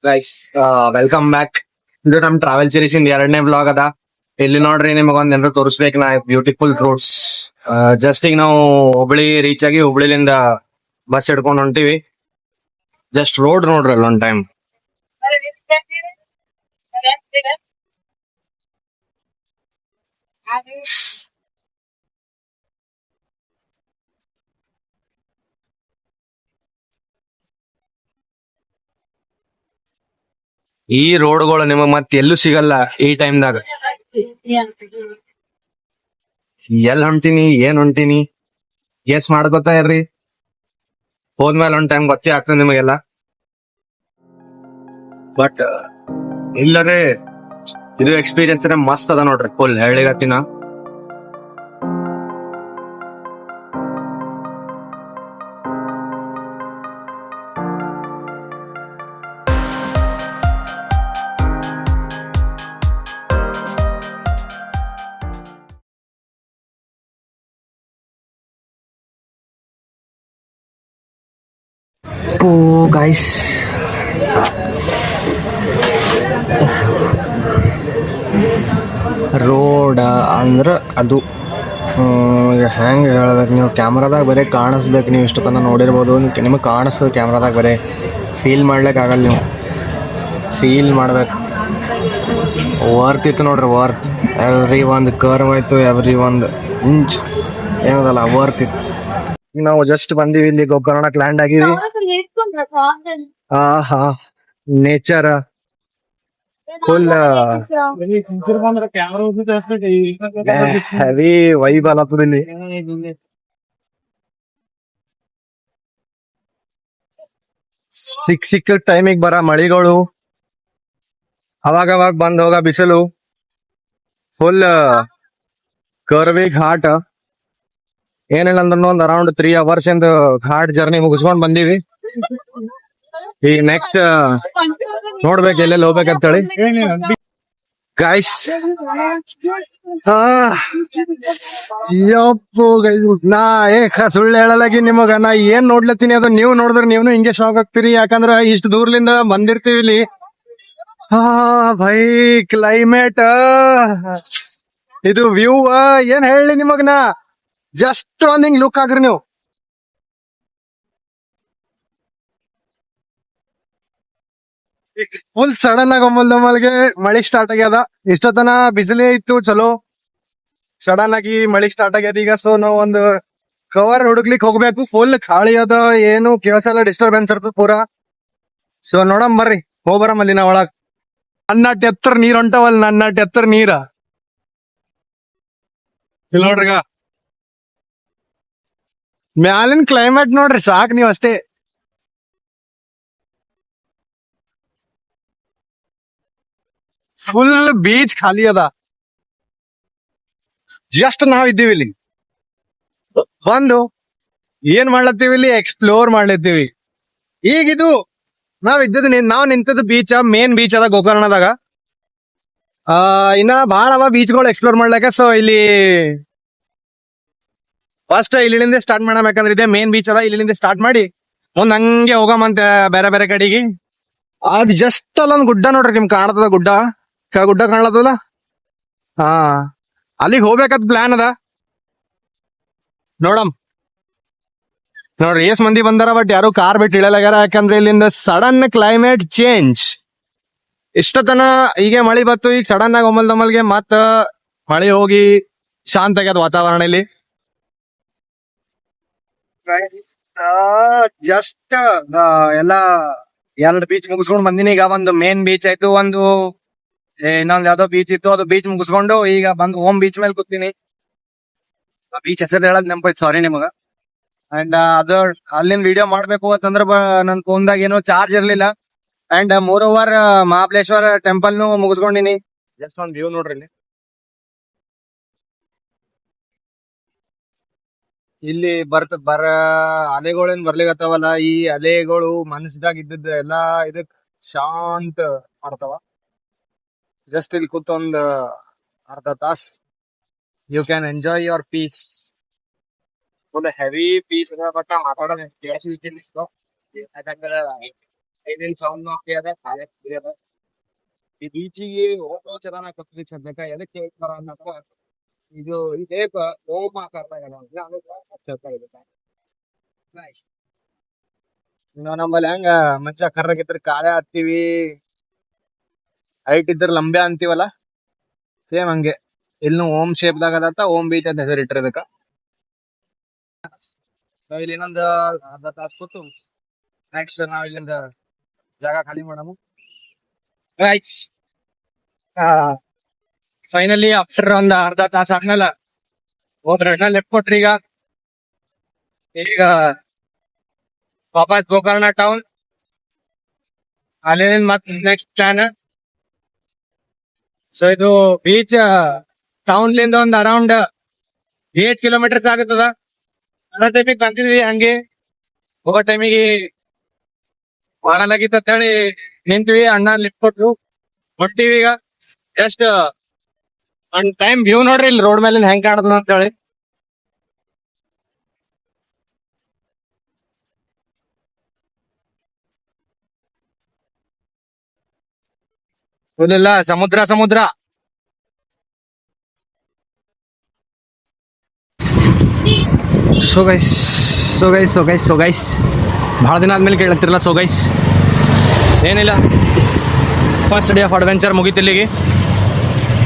Guys, welcome back. ಇದು ನಮ್ travel series ಇಂದ 2ನೇ ವ್ಲಾಗ್ ಅದ. ಇಲ್ಲಿ ನೋಡ್ರಿ, ನಿಮಗೊಂದ್ ಏನಾರ ತೋರಿಸ್ಬೇಕು ನಾ ಬ್ಯೂಟಿಫುಲ್ ರೋಡ್ಸ್. ಜಸ್ಟ್ ಈಗ ನಾವು ಹುಬ್ಳಿ ರೀಚ್ ಆಗಿ ಹುಬ್ಳಿಲಿಂದ ಬಸ್ ಹಿಡ್ಕೊಂಡು ಹೊಂಟಿವಿ. ಜಸ್ಟ್ ರೋಡ್ ನೋಡ್ರಿ ಅಲ್ಲ ಒಂದ್ ಟೈಮ್. ಈ ರೋಡ್ಗಳು ನಿಮಗ್ ಮತ್ತೆ ಎಲ್ಲೂ ಸಿಗಲ್ಲ ಈ ಟೈಮ್ದಾಗ. ಎಲ್ ಹೊಂಟಿನಿ ಏನ್ ಹೊಂಟಿನಿ ಗೆಸ್ ಮಾಡ್ಕೊತಾ ಇರ್ರಿ. ಹೋದ್ಮೇಲೆ ಒಂದ್ ಟೈಮ್ ಗೊತ್ತೇ ಆಗ್ತದೆ ನಿಮಗೆಲ್ಲ. ಬಟ್ ಇಲ್ಲರೇ ಇದು ಎಕ್ಸ್ಪೀರಿಯನ್ಸ್ ಮಸ್ತ್ ಅದ ನೋಡ್ರಿ. ಫುಲ್ ಹೇಳಿಗತ್ತಿನ ಓ ಗೈಸ್, ರೋಡ್ ಅಂದ್ರ ಅದು ಹೆಂಗ್ ಹೇಳ್ಬೇಕು, ನೀವು ಕ್ಯಾಮ್ರಾದಾಗ ಬರೀ ಕಾಣಿಸ್ಬೇಕು. ನೀವು ಇಷ್ಟು ತನಕ ನೋಡಿರ್ಬೋದು, ನಿಮಗೆ ಕಾಣಿಸ್ತದೆ ಕ್ಯಾಮ್ರಾದಾಗ, ಬರೀ ಫೀಲ್ ಮಾಡ್ಲಿಕ್ಕೆ ಆಗಲ್ಲ. ನೀವು ಫೀಲ್ ಮಾಡ್ಬೇಕು. ವರ್ತ್ ಇತ್ತು ನೋಡ್ರಿ, ವರ್ತ್. ಎವ್ರಿ ಒಂದು ಕರ್ವ್ ಆಯ್ತು, ಎವ್ರಿ ಒಂದು ಇಂಚ್ ಏನದಲ್ಲ ವರ್ತ್ ಇತ್ತು. ನಾವು ಜಸ್ಟ್ ಬಂದೀವಿ, ಇಲ್ಲಿ ಗೋಕರ್ಣಕ್ ಲ್ಯಾಂಡ್ ಆಗಿವಿ. ಹಾ, ನೇಚರ್ ಫುಲ್ ಹೆವಿ ವೈಬ್ ಅಲತ್ತದ ಇಲ್ಲಿ. ಸಿಕ್ಕ ಟೈಮಿಗೆ ಬರ ಮಳಿಗಳು, ಅವಾಗ ಬಂದ್ ಹೋಗ ಬಿಸಿಲು, ಫುಲ್ ಕರ್ವಿ ಘಾಟ್. ಏನಿಲ್ಲ ಅಂದ್ರೂ ಒಂದ್ ಅರೌಂಡ್ 3 hours ಇಂದ ಘಾಟ್ ಜರ್ನಿ ಮುಗಿಸ್ಕೊಂಡ್ ಬಂದೀವಿ. ಈಗ ನೆಕ್ಸ್ಟ್ ನೋಡ್ಬೇಕು ಎಲ್ಲೆಲ್ಲಿ ಹೋಗ್ಬೇಕಂತೇಳಿ. ಗೈಸ್, ಯಪ್ಪು ಗೈಸ್, ನಾ ಸುಳ್ಳು ಹೇಳಲಾಗಿ ನಿಮಗ. ನಾ ಏನ್ ನೋಡ್ಲತ್ತೀನಿ ಅದು ನೀವು ನೋಡಿದ್ರೆ ನೀವು ಹಿಂಗೆ ಶಾಕ್ ಆಗ್ತೀರಿ. ಯಾಕಂದ್ರ ಇಷ್ಟು ದೂರ್ಲಿಂದ ಬಂದಿರ್ತೀವಿ ಇಲ್ಲಿ. ಭೈ, ಕ್ಲೈಮೇಟ್, ಇದು ವ್ಯೂ ಏನ್ ಹೇಳಿ ನಿಮಗ್. ನಾ ಜಸ್ಟ್ ಒಂದ್ ಹಿಂಗ್ ಲುಕ್ ಆಗ್ರಿ ನೀವು. ಫುಲ್ ಸಡನ್ ಆಗಿ ಒಮ್ಮಲ್ಗೆ ಮಳಿ ಸ್ಟಾರ್ಟ್ ಆಗ್ಯದ. ಇಷ್ಟೊತ್ತನ ಬಿಸಿಲೇ ಇತ್ತು ಚಲೋ. ಸಡನ್ ಆಗಿ ಮಳಿ ಸ್ಟಾರ್ಟ್ ಆಗ್ಯದ ಈಗ. ಸೊ ನಾವ್ ಒಂದು ಕವರ್ ಹುಡುಕ್ಲಿಕ್ ಹೋಗ್ಬೇಕು. ಫುಲ್ ಖಾಲಿ ಅದ, ಏನು ಕೇಳ್ಸಲ್ಲ, ಡಿಸ್ಟರ್ಬೆನ್ಸ್ ಇರ್ತದ ಪೂರಾ. ಸೊ ನೋಡಮ್ ಬರ್ರಿ, ಹೋಗ್ಬರಮಲ್ಲಿ ನಾ ಒಳಗ್. ನನ್ನಟ್ ಎತ್ತರ ನೀರ್ ಹೊಂಟವಲ್, ನನ್ನಟ್ ಎತ್ತರ ನೀರ ಇಲ್ಲಿ ನೋಡ್ರಿಗ. ಮ್ಯಾಲಿನ ಕ್ಲೈಮೇಟ್ ನೋಡ್ರಿ, ಸಾಕ್ ನೀವ್ ಅಷ್ಟೇ. ಫುಲ್ ಬೀಚ್ ಖಾಲಿ ಅದ. ಜಸ್ಟ್ ನಾವ್ ಇದ್ದೀವಿ ಇಲ್ಲಿ, ಬಂದು ಏನ್ ಮಾಡ್ಲತ್ತೀವಿ ಇಲ್ಲಿ, ಎಕ್ಸ್ಪ್ಲೋರ್ ಮಾಡ್ಲತ್ತೀವಿ. ಈಗಿದು ನಾವ್ ನಿಂತದ್ದು ಬೀಚ್, ಮೇನ್ ಬೀಚ್ ಅದ ಗೋಕರ್ಣದಾಗ. ಇನ್ನ ಬಾಳ ಅವ ಬೀಚ್ಗಳು ಎಕ್ಸ್ಪ್ಲೋರ್ ಮಾಡ್ಲಿಕ್ಕೆ. ಸೊ ಇಲ್ಲಿ ಫಸ್ಟ್ ಇಲ್ಲಿಂದ ಸ್ಟಾರ್ಟ್ ಮಾಡಮ್, ಯಾಕಂದ್ರೆ ಇದೇ ಮೇನ್ ಬೀಚ್ ಅದ. ಇಲ್ಲಿಂದ ಸ್ಟಾರ್ಟ್ ಮಾಡಿ ಮುಂದ್ ಹಂಗೆ ಹೋಗಮಂತ ಬೇರೆ ಬೇರೆ ಕಡೆಗೆ. ಅದ್ ಜಸ್ಟ್ ಅಲ್ಲೊಂದ್ ಗುಡ್ಡ ನೋಡ್ರಿ, ನಿಮ್ ಕಾಣತದ ಗುಡ್ಡ, ಗುಡ್ಡ ಕಾಣ್ಲತ್ತದ. ಹಾ, ಅಲ್ಲಿಗೆ ಹೋಗ್ಬೇಕಂತ ಪ್ಲಾನ್ ಅದ. ನೋಡಮ್ ನೋಡ್ರಿ ಎಷ್ಟ್ ಮಂದಿ ಬಂದಾರ, ಬಟ್ ಯಾರು ಕಾರ್ ಬಿಟ್ಟು ಇಳಲಾಗ್ಯಾರ. ಯಾಕಂದ್ರೆ ಇಲ್ಲಿಂದ ಸಡನ್ ಕ್ಲೈಮೇಟ್ ಚೇಂಜ್. ಇಷ್ಟತನ ಈಗ ಮಳಿ ಬತ್ತು, ಈಗ ಸಡನ್ ಆಗಿ ಒಮ್ಮಲ್ಗೆ ಮತ್ತ ಮಳಿ ಹೋಗಿ ಶಾಂತ ಆಗ್ಯದ ವಾತಾವರಣ ಇಲ್ಲಿ. ಜಸ್ಟ್ ಎಲ್ಲಾ 2 ಬೀಚ್ ಮುಗಿಸ್ಕೊಂಡ್ ಬಂದಿನಿ. ಈಗ ಒಂದು ಮೇನ್ ಬೀಚ್ ಆಯ್ತು, ಒಂದು ಇನ್ನೊಂದ್ ಯಾವ್ದೋ ಬೀಚ್ ಇತ್ತು, ಅದು ಬೀಚ್ ಮುಗಿಸ್ಕೊಂಡು ಈಗ ಬಂದು ಹೋಮ್ ಬೀಚ್ ಮೇಲೆ ಕೂತೀನಿ. ಬೀಚ್ ಹೆಸರು ಹೇಳದ್ ನೆನಪೈತ್, ಸಾರಿ ನಿಮಗ. ಅಂಡ್ ಅದು ಅಲ್ಲಿಂದ ವಿಡಿಯೋ ಮಾಡ್ಬೇಕು ಅಂತಂದ್ರ ನನ್ ಫೋನ್ದಾಗ ಏನೋ ಚಾರ್ಜ್ ಇರ್ಲಿಲ್ಲ. And moreover Mahabaleshwar temple ನು ಮುಗಿಸ್ಕೊಂಡಿನಿ. ಜಸ್ಟ್ ಒಂದ್ ವ್ಯೂ ನೋಡ್ರಿ ಇಲ್ಲಿ. ಇಲ್ಲಿ ಅಲೆಗಳೇನ್ ಬರ್ಲಿಕತ್ತಾವಲ್ಲ, ಈ ಅಲೆಗಳು ಮನಸ್ದಾಗ ಇದ್ದದ ಎಲ್ಲಾ ಇದಕ್ ಶಾಂತ ಮಾಡ್ತಾವ. ಜಸ್ಟ್ ಇಲ್ಲಿ ಕೂತೊಂದ್ ಅರ್ಧ ತಾಸ್ you can enjoy your peace. Full heavy peace ಅದ, ಬಟ್ ನಾ ಮಾತಾಡೋದು ಕೇಳಿಸ್ಲಿಕ್ಕೆ ಯಾಕಂದ್ರ ಏನೇನ್ ಸೌಂಡ್ ಹಾಕಿ ಅದ ಅದ ಈ ಬೀಚಿಗೆ ಹೋಗೋ ಚಲನ ಕೊತ್ರಿ ಸದ್ಯಕ ಎದಕ್ಕೆ ಬರ ಅನ್ನಪ್ಪ ಇದು ಇದೇ ಓಮ್ ಆಕಾರದಾಗ ನಾವು ನಮ್ಮಲ್ಲಿ ಹೆಂಗ ಮಂಚ ಕರ್ರಗಿದ್ರ ಕಾಳೆ ಹತ್ತೀವಿ ಹೈಟ್ ಇದ್ರ ಲಂಬೆ ಅಂತೀವಲ್ಲ ಸೇಮ್ ಹಂಗೆ ಇನ್ನು ಓಮ್ ಶೇಪ್ ದಾಗ ಅದತ್ತ ಓಮ್ ಬೀಚ್ ಅಂತ ಹೆಸರು ಇಟ್ಟಿರ್ಬೇಕ ಇಲ್ಲಿ ಇನ್ನೊಂದು ಅರ್ಧ ತಾಸು ಕೂತು ನೆಕ್ಸ್ಟ್ ನಾವ್ ಇಲ್ಲಿಂದ ಜಾಗ ಖಾಲಿ ಮಾಡಮು ರೈಟ್ ಫೈನಲಿ ಆಫ್ಟರ್ ಒಂದ್ ಅರ್ಧ ತಾಸ ಆದ್ಮೇಲೆ ಹೋದ್ರ ಲೆಫ್ಟ್ ಕೊಟ್ರಿ ಈಗ ವಾಪಸ್ ಗೋಕರ್ಣ ಟೌನ್ ಅಲ್ಲಿಂದ ಮತ್ ನೆಕ್ಸ್ಟ್ ಪ್ಲಾನ್ ಸೊ ಇದು ಬೀಚ್ ಟೌನ್ ಲಿಂದ ಒಂದ್ ಅರೌಂಡ್ 8 ಕಿಲೋಮೀಟರ್ಸ್ ಆಗುತ್ತದ ಅನ್ನೋ ಟೈಮಿಗೆ ಬಂದಿದ್ವಿ ಹಂಗೆ ಹೋಗೋ ಟೈಮಿಗೆ ಮಾಡಲಾಗಿತ್ತ ಹೇಳಿ ನಿಂತ್ವಿ ಅಣ್ಣ ಲಿಫ್ಟ್ ಕೊಟ್ರು ಹೊಟ್ಟಿವಿ ಈಗ ಜಸ್ಟ್ ಒಂದ್ ಟೈಮ್ ವ್ಯೂ ನೋಡ್ರಿ ಇಲ್ಲಿ ರೋಡ್ ಮೇಲೆ ಹೆಂಗ್ ಕಾಣದ ಅಂತ ಹೇಳಿ ಫುಲ್ ಇಲ್ಲ ಸಮುದ್ರ ಸಮುದ್ರ so guys so guys so guys so guys ಭಾಳ ದಿನ ಆದ್ಮೇಲೆ ಕೇಳತ್ತಿರಲ್ಲ ಸೊ ಗೈಸ್ ಏನಿಲ್ಲ ಫಸ್ಟ್ ಡೇ ಆಫ್ ಅಡ್ವೆಂಚರ್ ಮುಗಿತಿಲ್ಲಿಗೆ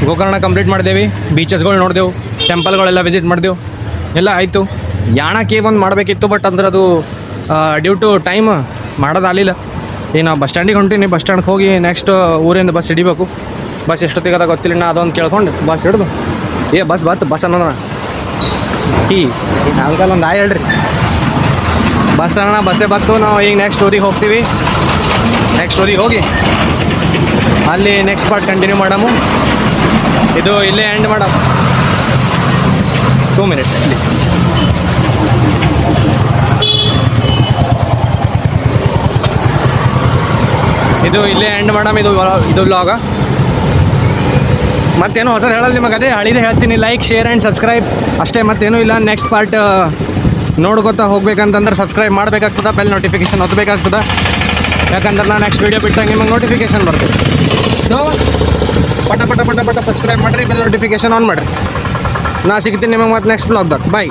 ಗೋಕರ್ಣ ಕಂಪ್ಲೀಟ್ ಮಾಡಿದೇವಿ ಬೀಚಸ್ಗಳು ನೋಡಿದೆವು ಟೆಂಪಲ್ಗಳೆಲ್ಲ ವಿಸಿಟ್ ಮಾಡಿದೆವು ಎಲ್ಲ ಆಯಿತು ಯಾಣ ಕೇವ್ ಒಂದು ಮಾಡಬೇಕಿತ್ತು ಬಟ್ ಅಂದ್ರೆ ಅದು ಡ್ಯೂ ಟು ಟೈಮ್ ಮಾಡೋದಾಗಲಿಲ್ಲ ಈಗ ನಾವು ಬಸ್ ಸ್ಟ್ಯಾಂಡಿಗೆ ಹೊಂಟೀನಿ ಬಸ್ ಸ್ಟ್ಯಾಂಡ್ಗೆ ಹೋಗಿ ನೆಕ್ಸ್ಟ್ ಊರಿಂದ ಬಸ್ ಹಿಡಿಬೇಕು ಬಸ್ ಎಷ್ಟೊತ್ತಿಗೆ ಅದ ಗೊತ್ತಿಲ್ಲ ನಾ ಅದೊಂದು ಕೇಳ್ಕೊಂಡು ಬಸ್ ಹಿಡಿದು ಬಸ್ ಅನ್ನೋಣ ಈ ಅಂಕಲ್ ಒಂದು ಆಯ್ ಹೇಳ್ರಿ ಬಸ್ ಅನ್ನೋಣ ಬಸ್ಸೇ ಬತ್ತು ನಾವು ಈಗ ನೆಕ್ಸ್ಟ್ ಊರಿಗೆ ಹೋಗ್ತೀವಿ ನೆಕ್ಸ್ಟ್ ಊರಿಗೆ ಹೋಗಿ ಅಲ್ಲಿ ನೆಕ್ಸ್ಟ್ ಪಾರ್ಟ್ ಕಂಟಿನ್ಯೂ ಮಾಡಮು ಇದು ಇಲ್ಲೇ ಎಂಡ್ ಮಾಡಮ್ 2 minutes ಪ್ಲೀಸ್ ಇದು ಇಲ್ಲೇ ಎಂಡ್ ಮಾಡಮ್ ಇದು ವ್ಲಾಗ ಮತ್ತೇನು ಹೊಸದು ಹೇಳಲ್ಲ ನಿಮಗೆ ಅದೇ ಹಳಿದೇ ಹೇಳ್ತೀನಿ ಲೈಕ್ ಶೇರ್ ಆ್ಯಂಡ್ ಸಬ್ಸ್ಕ್ರೈಬ್ ಅಷ್ಟೇ ಮತ್ತೇನೂ ಇಲ್ಲ ನೆಕ್ಸ್ಟ್ ಪಾರ್ಟ್ ನೋಡ್ಕೊತಾ ಹೋಗ್ಬೇಕಂತಂದ್ರೆ ಸಬ್ಸ್ಕ್ರೈಬ್ ಮಾಡಬೇಕಾಗ್ತದೆ ಬೆಲ್ ನೋಟಿಫಿಕೇಶನ್ ಒತ್ತಬೇಕಾಗ್ತದೆ ಯಾಕಂದ್ರೆ ನಾನು ನೆಕ್ಸ್ಟ್ ವೀಡಿಯೋ ಬಿಟ್ಟಾಗ ನಿಮಗೆ ನೋಟಿಫಿಕೇಶನ್ ಬರ್ತದೆ ಸೊ ಪಟ ಪಟ ಪಟ ಪಟ ಸಬ್ಸ್ಕ್ರೈಬ್ ಮಾಡಿರಿ ಬೆಲ್ ನೋಟಿಫಿಕೇಶನ್ ಆನ್ ಮಾಡಿರಿ ನಾ ಸಿಗ್ತೀನಿ ನಿಮಗೆ ಮತ್ತೆ ನೆಕ್ಸ್ಟ್ ಬ್ಲಾಗ್ದಾಗ ಬಾಯ್